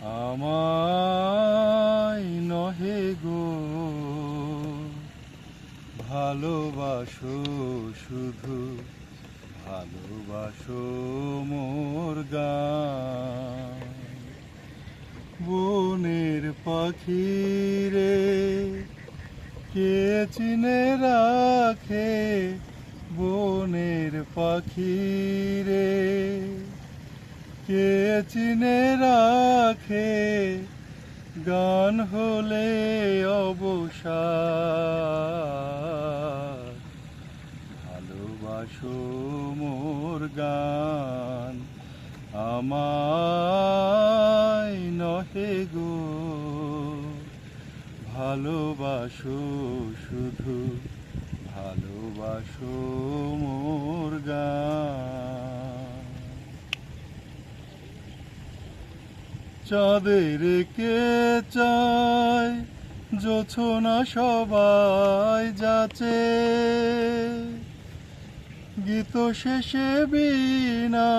আমায় নহে গো ভালোবাসো, শুধু ভালোবাসো মোর গান। বনের পাখিরে কে চিনে রাখে, বনের পাখিরে কে চিনে রাখে, গান হলে অবসাদ। ভালোবাসো মোর গান, আমায় নহে গো ভালোবাসো, শুধু ভালোবাসো মোর গান। চাঁদের কে চায় জোছনা সবাই যাচে, গীত শেষে বীণা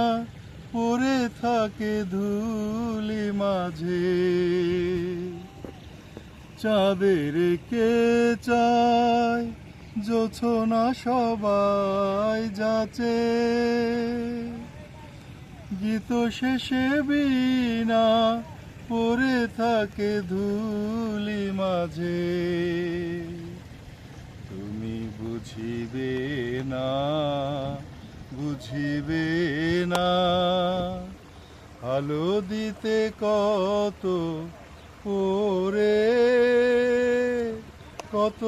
পড়ে থাকে ধুলি মাঝে। চাঁদের কে চায় জোছনা সবাই যাচে, গীত শেষে বীণা পড়ে থাকে ধুলি মাঝে। তুমি বুঝিবে না, বুঝিবে না, আলো দিতে কত পরে, কত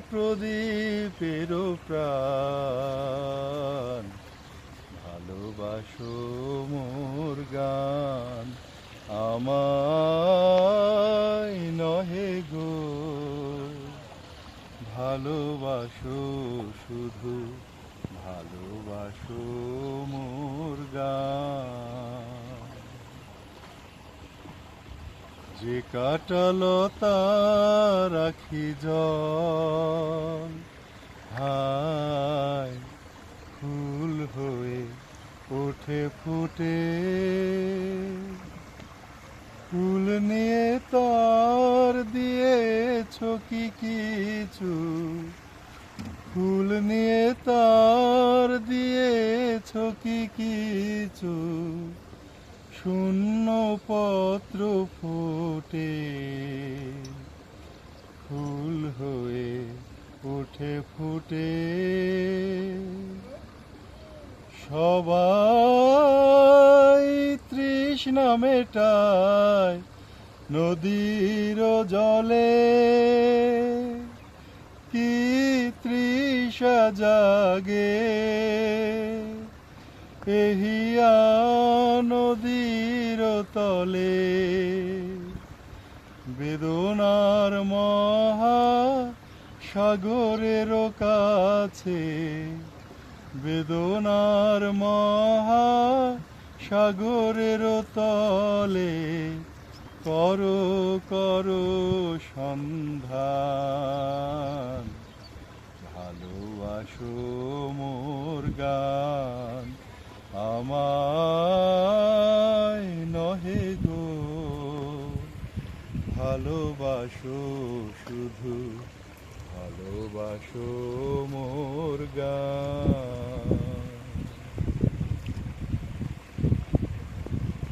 প্রদীপের প্রাণ। ভালোবাসো মোর গান, আমায় নহে গো ভালোবাসো, শুধু ভালোবাসো মোর গান। যে কাঁটালতা রাখি জল, হায় ফুল হয়ে ওঠে ফুটে, ফুল নিয়ে তার দিয়েছ কি কিছু, ফুল নিয়ে তার দিয়েছ কি কিছু, শূন্য পত্র ফোটে, ফুল হয়ে ওঠে ফুটে। সবাই তৃষ্ণা মেটায় নদীর জলে, কি তৃষা জাগে এহিয়া নদীর তলে। বেদনার মহা সাগরের কাছে, বেদনার মহা সাগরের তলে, করো করো সন্ধান। ভালোবাসো মোর গান, আমায় নহে গো ভালোবাসো, শুধু ভালোবাসো মোর গান।